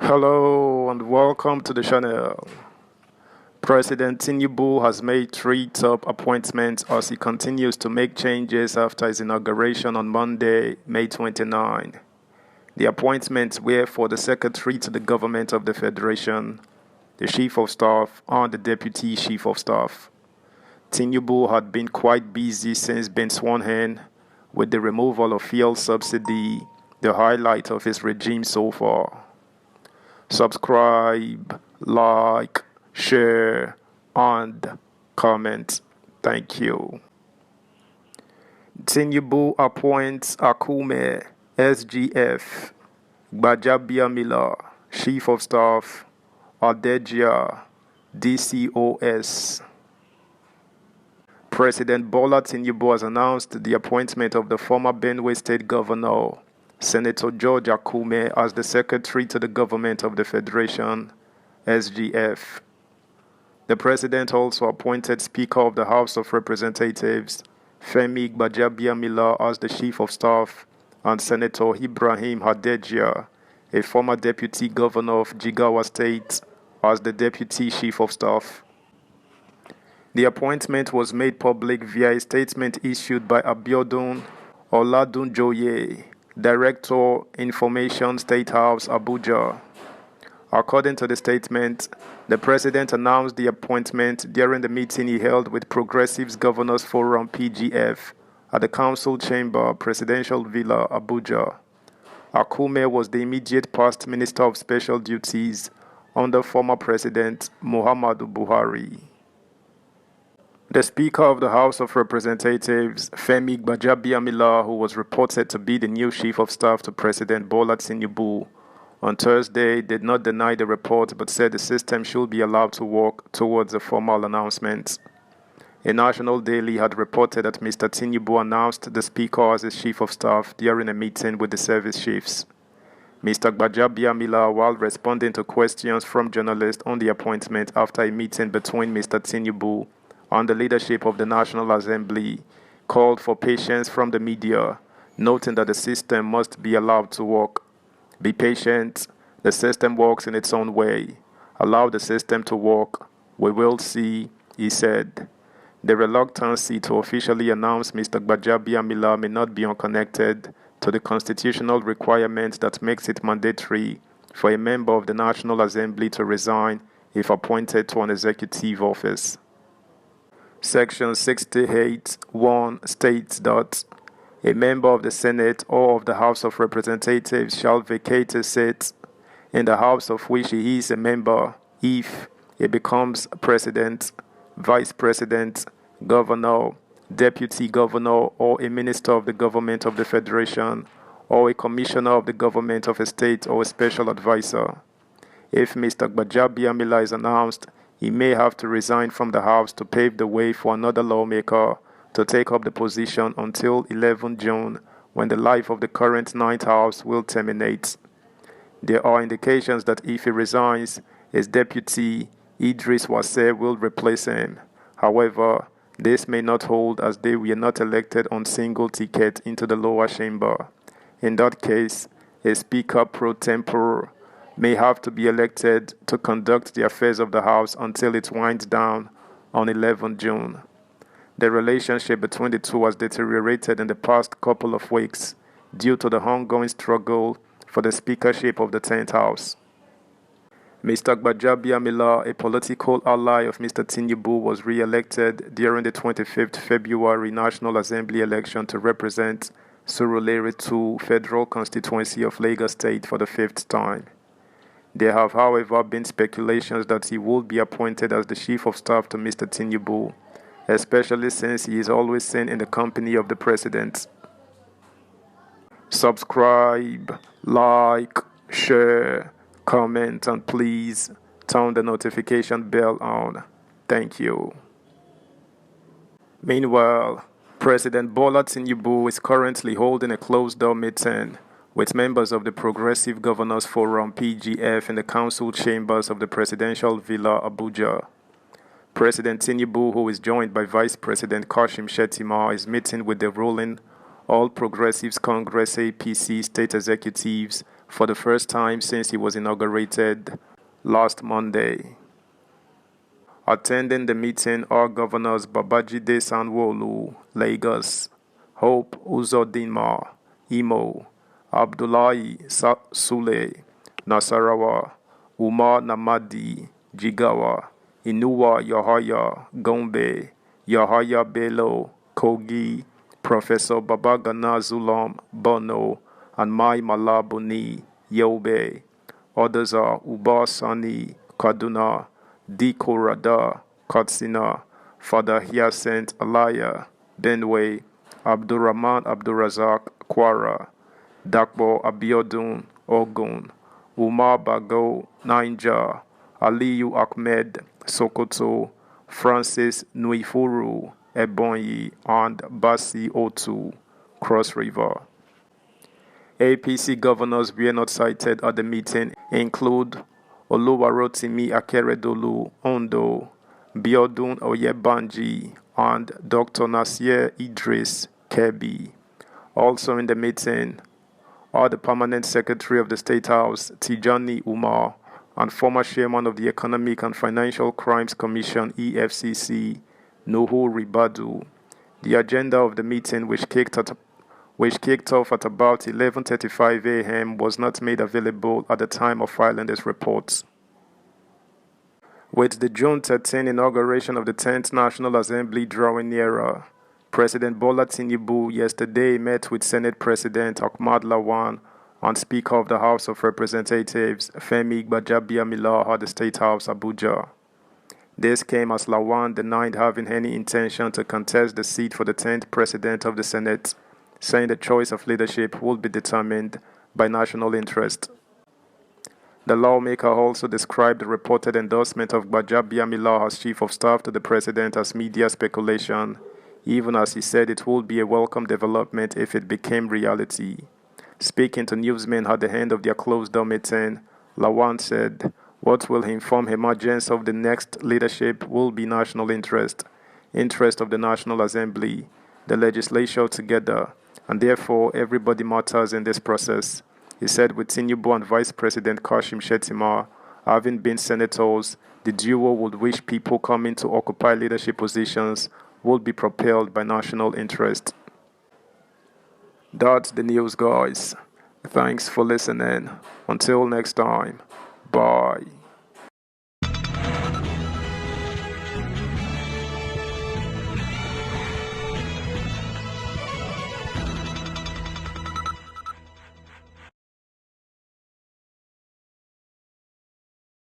Hello and welcome to the channel. President Tinubu has made three top appointments as he continues to make changes after his inauguration on Monday, May 29. The appointments were for the Secretary to the Government of the Federation, the Chief of Staff, and the Deputy Chief of Staff. Tinubu had been quite busy since being sworn in, with the removal of fuel subsidy, the highlight of his regime so far. Subscribe, like, share, and comment. Thank you. Tinubu appoints Akume, SGF, Gbajabiamila, Chief of Staff, Adejia, DCOS. President Bola Tinubu has announced the appointment of the former Benue State Governor, Senator George Akume, as the Secretary to the Government of the Federation, SGF. The President also appointed Speaker of the House of Representatives, Femi Gbajabiamila, as the Chief of Staff, and Senator Ibrahim Hadejia, a former Deputy Governor of Jigawa State, as the Deputy Chief of Staff. The appointment was made public via a statement issued by Abiodun Oladunjoye, Director, Information State House, Abuja. According to the statement, the President announced the appointment during the meeting he held with Progressives Governors Forum (PGF) at the Council Chamber, Presidential Villa, Abuja. Akume was the immediate past Minister of Special Duties under former President Muhammadu Buhari. The Speaker of the House of Representatives, Femi Gbajabiamila, who was reported to be the new Chief of Staff to President Bola Tinubu, on Thursday did not deny the report but said the system should be allowed to work towards a formal announcement. A national daily had reported that Mr. Tinubu announced the Speaker as his Chief of Staff during a meeting with the service chiefs. Mr. Gbajabiamila, while responding to questions from journalists on the appointment after a meeting between Mr. Tinubu and the leadership of the National Assembly, called for patience from the media, noting that the system must be allowed to work. Be patient, the system works in its own way. Allow the system to work. We will see, he said. The reluctancy to officially announce Mr. Gbajabiamila may not be unconnected to the constitutional requirement that makes it mandatory for a member of the National Assembly to resign if appointed to an executive office. Section 68(1) states that a member of the Senate or of the House of Representatives shall vacate a seat in the House of which he is a member if he becomes President, Vice President, Governor, Deputy Governor, or a Minister of the Government of the Federation, or a Commissioner of the Government of a State or a Special Advisor. If Mr. Gbajabiamila is announced, he may have to resign from the House to pave the way for another lawmaker to take up the position until 11 June, when the life of the current 9th House will terminate. There are indications that if he resigns, his deputy, Idris Wase, will replace him. However, this may not hold as they were not elected on single ticket into the lower chamber. In that case, a Speaker pro tempore may have to be elected to conduct the affairs of the House until it winds down on 11 June. The relationship between the two has deteriorated in the past couple of weeks due to the ongoing struggle for the speakership of the 10th House. Mr. Gbajabiamila, a political ally of Mr. Tinubu, was re-elected during the 25th February National Assembly election to represent Surulere 2 Federal Constituency of Lagos State for the 5th time. There have, however, been speculations that he would be appointed as the Chief of Staff to Mr. Tinubu, especially since he is always seen in the company of the President. Subscribe, like, share, comment, and please turn the notification bell on. Thank you. Meanwhile, President Bola Tinubu is currently holding a closed-door meeting with members of the Progressive Governors Forum (PGF) in the council chambers of the Presidential Villa, Abuja. President Tinubu, who is joined by Vice President Kashim Shettima, is meeting with the ruling All Progressives Congress (APC) state executives for the first time since he was inaugurated last Monday. Attending the meeting are Governors Babajide Sanwo-Olu, Lagos, Hope Uzodinma, Imo, Abdullahi Sule, Nasarawa, Umar Namadi, Jigawa, Inuwa Yahaya, Gombe, Yahaya Bello, Kogi, Professor Babagana Zulam, Bono, and Mai Malabuni, Yobe. Others are Uba Sani, Kaduna, Diko Rada, Katsina, Father Hyacinth Alaya, Benue, Abdurrahman Abdurazak, Kwara, Dakbo Abiodun, Ogun, Umar Bago, Niger, Aliyu Ahmed, Sokoto, Francis Nuifuru, Ebonyi, and Basi Otu, Cross River. APC governors were not cited at the meeting include Oluwarotimi Akeredolu, Ondo, Biodun Oyebanji, and Dr. Nasir Idris, Kebbi. Also in the meeting are the permanent secretary of the State House, Tijani Umar, and former chairman of the Economic and Financial Crimes Commission, EFCC, Nuhu Ribadu. The agenda of the meeting, which kicked off at about 11:35 a.m., was not made available at the time of filing this report. With the June 13 inauguration of the 10th National Assembly drawing nearer, President Bola Tinubu yesterday met with Senate President Ahmad Lawan and Speaker of the House of Representatives Femi Gbajabiamila at the State House, Abuja. This came as Lawan denied having any intention to contest the seat for the 10th President of the Senate, saying the choice of leadership will be determined by national interest. The lawmaker also described the reported endorsement of Gbajabiamila as Chief of Staff to the President as media speculation, even as he said it would be a welcome development if it became reality. Speaking to newsmen at the end of their closed-door meeting, Lawan said, "What will inform emergence of the next leadership will be national interest of the National Assembly, the legislature together, and therefore everybody matters in this process." He said with Tinubu and Vice President Kashim Shettima having been senators, the duo would wish people coming to occupy leadership positions would be propelled by national interest. That's the news, guys. Thanks for listening. Until next time, bye.